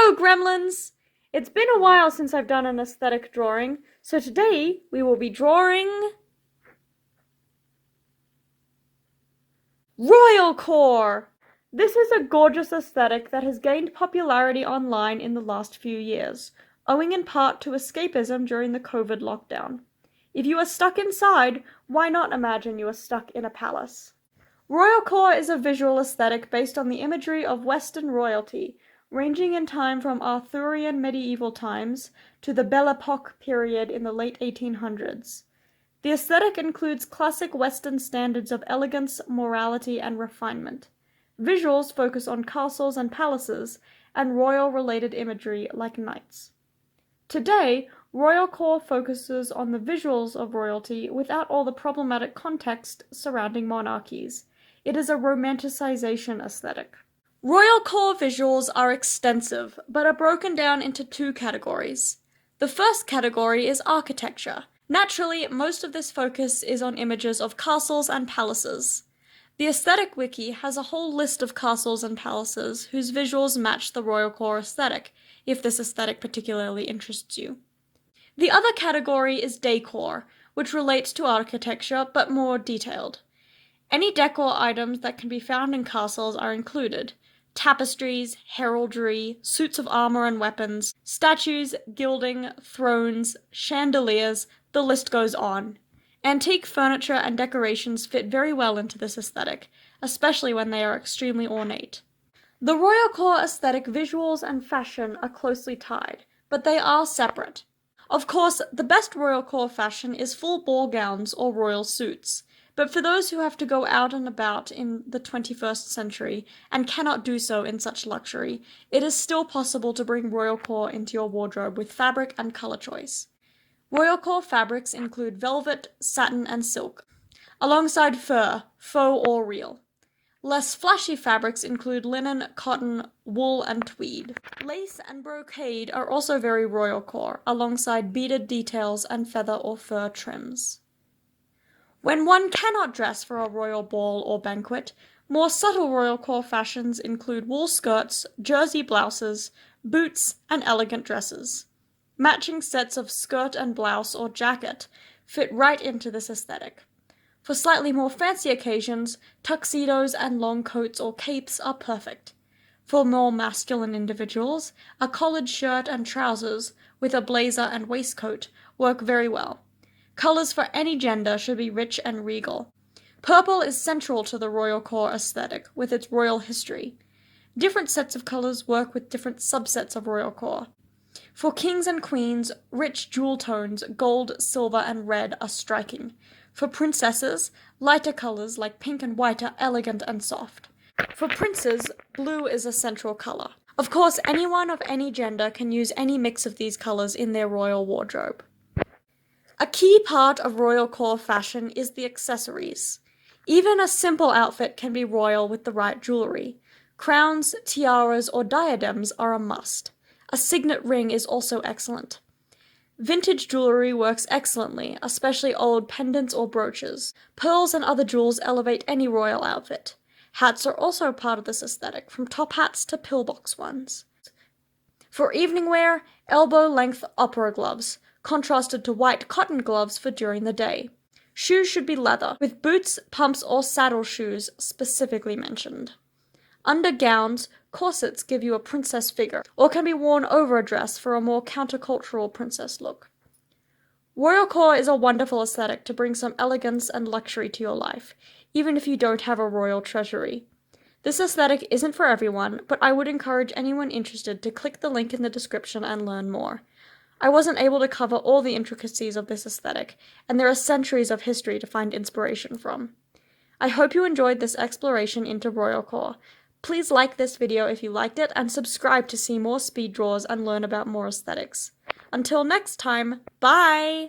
Hello, gremlins! It's been a while since I've done an aesthetic drawing, so today we will be drawing ROYALCORE! This is a gorgeous aesthetic that has gained popularity online in the last few years, owing in part to escapism during the COVID lockdown. If you are stuck inside, why not imagine you are stuck in a palace? ROYALCORE is a visual aesthetic based on the imagery of Western royalty, ranging in time from Arthurian medieval times to the Belle Epoque period in the late 1800s. The aesthetic includes classic Western standards of elegance, morality, and refinement. Visuals focus on castles and palaces, and royal-related imagery like knights. Today, ROYALCORE focuses on the visuals of royalty without all the problematic context surrounding monarchies. It is a romanticization aesthetic. ROYALCORE visuals are extensive, but are broken down into two categories. The first category is architecture. Naturally, most of this focus is on images of castles and palaces. The Aesthetic Wiki has a whole list of castles and palaces whose visuals match the ROYALCORE aesthetic, if this aesthetic particularly interests you. The other category is decor, which relates to architecture but more detailed. Any decor items that can be found in castles are included. Tapestries, heraldry, suits of armor and weapons, statues, gilding, thrones, chandeliers, the list goes on. Antique furniture and decorations fit very well into this aesthetic, especially when they are extremely ornate. The ROYALCORE aesthetic visuals and fashion are closely tied, but they are separate. Of course, the best ROYALCORE fashion is full ball gowns or royal suits. But for those who have to go out and about in the 21st century and cannot do so in such luxury, it is still possible to bring ROYALCORE into your wardrobe with fabric and color choice. ROYALCORE fabrics include velvet, satin, and silk, alongside fur, faux or real. Less flashy fabrics include linen, cotton, wool, and tweed. Lace and brocade are also very ROYALCORE, alongside beaded details and feather or fur trims. When one cannot dress for a royal ball or banquet, more subtle ROYALCORE fashions include wool skirts, jersey blouses, boots, and elegant dresses. Matching sets of skirt and blouse or jacket fit right into this aesthetic. For slightly more fancy occasions, tuxedos and long coats or capes are perfect. For more masculine individuals, a collared shirt and trousers with a blazer and waistcoat work very well. Colors for any gender should be rich and regal. Purple is central to the ROYALCORE aesthetic, with its royal history. Different sets of colors work with different subsets of ROYALCORE. For kings and queens, rich jewel tones, gold, silver, and red are striking. For princesses, lighter colors like pink and white are elegant and soft. For princes, blue is a central color. Of course, anyone of any gender can use any mix of these colors in their royal wardrobe. A key part of ROYALCORE fashion is the accessories. Even a simple outfit can be royal with the right jewelry. Crowns, tiaras, or diadems are a must. A signet ring is also excellent. Vintage jewelry works excellently, especially old pendants or brooches. Pearls and other jewels elevate any royal outfit. Hats are also part of this aesthetic, from top hats to pillbox ones. For evening wear, elbow-length opera gloves, contrasted to white cotton gloves for during the day. Shoes should be leather, with boots, pumps, or saddle shoes specifically mentioned. Under gowns, corsets give you a princess figure, or can be worn over a dress for a more countercultural princess look. ROYALCORE is a wonderful aesthetic to bring some elegance and luxury to your life, even if you don't have a royal treasury. This aesthetic isn't for everyone, but I would encourage anyone interested to click the link in the description and learn more. I wasn't able to cover all the intricacies of this aesthetic, and there are centuries of history to find inspiration from. I hope you enjoyed this exploration into ROYALCORE. Please like this video if you liked it, and subscribe to see more speed draws and learn about more aesthetics. Until next time, bye!